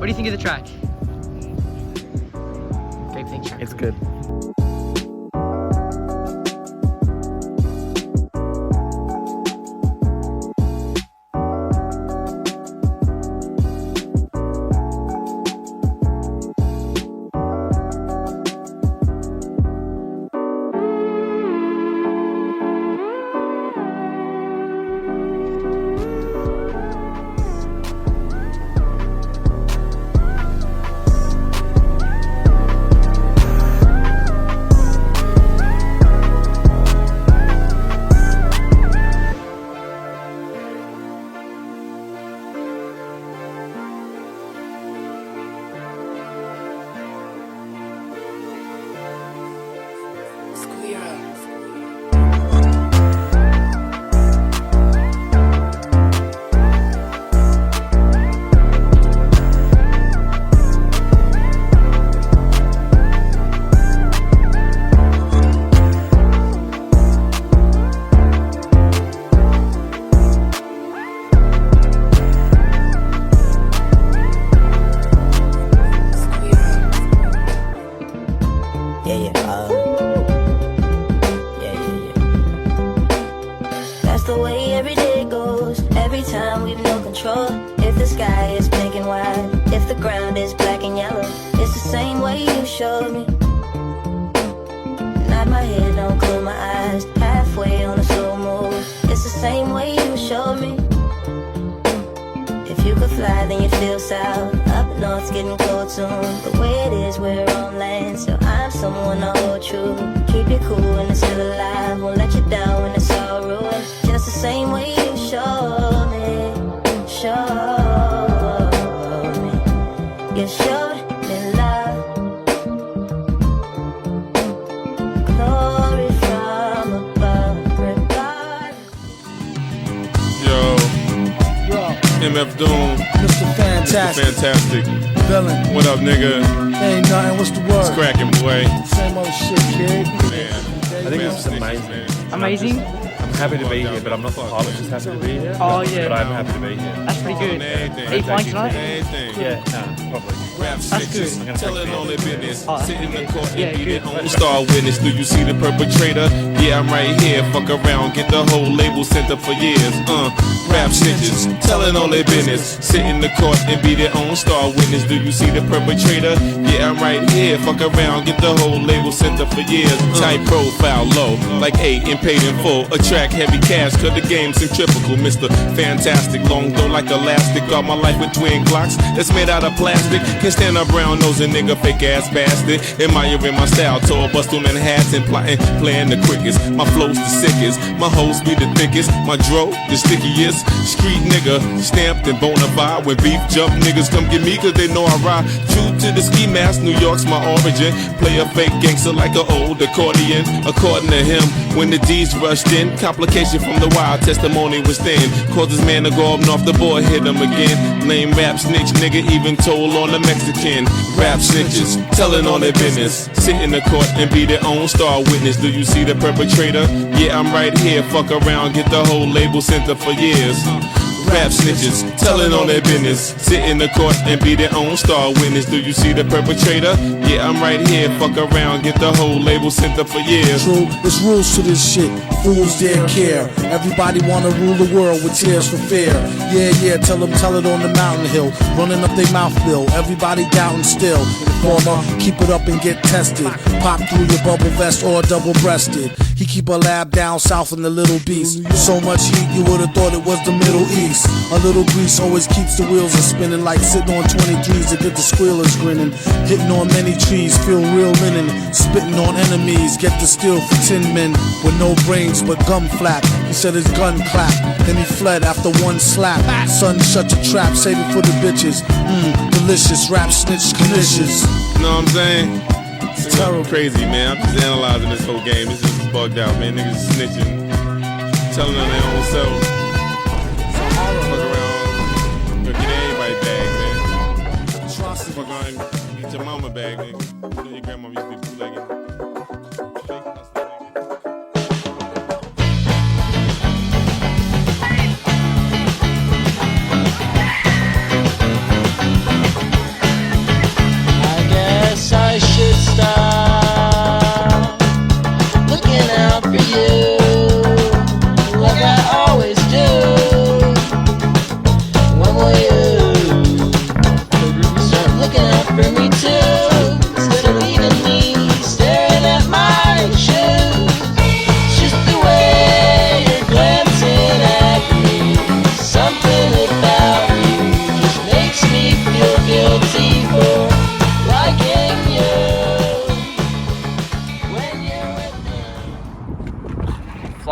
do you think of the track? Gabe thinks It's good. That's the way every day goes. Every time we've no control. If the sky is pink and white, if the ground is black and yellow, it's the same way you showed me. Nod my head, don't close my eyes. Halfway on a slow move. It's the same way you showed me. If you could fly, then you feel south. Up north's getting cold soon. The way it is, we're on land, so I'm someone to hold true. Keep you cool when it's still alive. Won't let you down when it's all ruined. Just the same way you showed me. Showed me. You showed me love. Glory from above. Regard. Yo, MF Doom, Mr. Fantastic. fantastic. Villain. What up, nigga? Ain't nothing. What's the word? It's cracking, boy. Same old shit, kid. Man, I think this is amazing. Amazing. I'm happy to be here, but I'm not the pilot just happy to be here. Oh, yeah. But I'm happy to be here. That's pretty good. Are you flying tonight? Yeah, probably. That's good. Telling all their business. Oh, that's Sit in the good. court Yeah, and be good. their own star witness. Do you see the perpetrator? Yeah, I'm right here. Fuck around, get the whole label sent up for years. Rap snitches, telling all their business. Sit in the court and be their own star witness. Do you see the perpetrator? Yeah, I'm right here. Fuck around, get the whole label sent up for years. Tight profile, low, like 8 and paid in full. Attract heavy cash, cause the game's centrifugal. Mr. Fantastic, long though like elastic. Got my life with twin Glocks that's made out of plastic. Can't stand a brown nosing nigga, fake ass bastard. Admiring my style, tall bustle Manhattan, plotting, playing the quickest. My flow's the sickest, my hoes be the thickest. My dro, the stickiest. Street nigga, stamped and bona fide. When beef jump, niggas come get me cause they know I ride. True to the ski mask, New York's my origin. Play a fake gangster like an old accordion. According to him, when the D's rushed in, complication from the wild testimony was thin. Caused his man to go up north, the boy hit him again. Lame rap snitch nigga, even told on the Mexican. Rap snitches, telling all their business. Sit in the court and be their own star witness. Do you see the perpetrator? Yeah, I'm right here. Fuck around, get the whole label sent up for years. Rap snitches, telling all their business. Sit in the court and be their own star witness. Do you see the perpetrator? Yeah, I'm right here. Fuck around, get the whole label sent up for years. True, there's rules to this shit. Fools dare care. Everybody wanna rule the world with tears for fear. Yeah, tell it on the mountain hill. Running up their mouth bill. Everybody doubting still. Informer, keep it up and get tested. Pop through your bubble vest or double breasted. He keep a lab down south in the Little Beast. So much heat you would've thought it was the Middle East. A little grease always keeps the wheels a spinning. Like sitting on 23s to get the squealers grinning. Hitting on many trees, feel real linen. Spitting on enemies, get the steel for 10 men. With no brains but gum flap. He said his gun clapped, then he fled after one slap. Son, shut your trap, save it for the bitches. Delicious, rap snitch, delicious. You know what I'm saying? It's terrible, crazy, man. I'm just analyzing this whole game. It's just bugged out, man. Niggas snitching, telling on their own self. Fuck around, get everybody bag, man. Fuck around, get your mama bag, nigga. You know your grandma used to be bootlegging.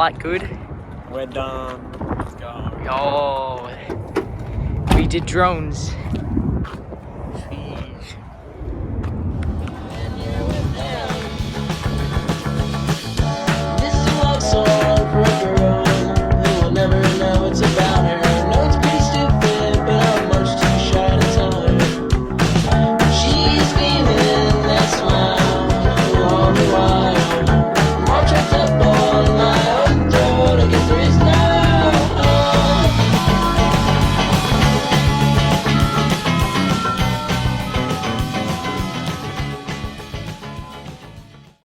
flight good? We're done. Let's go. Oh, we did drones.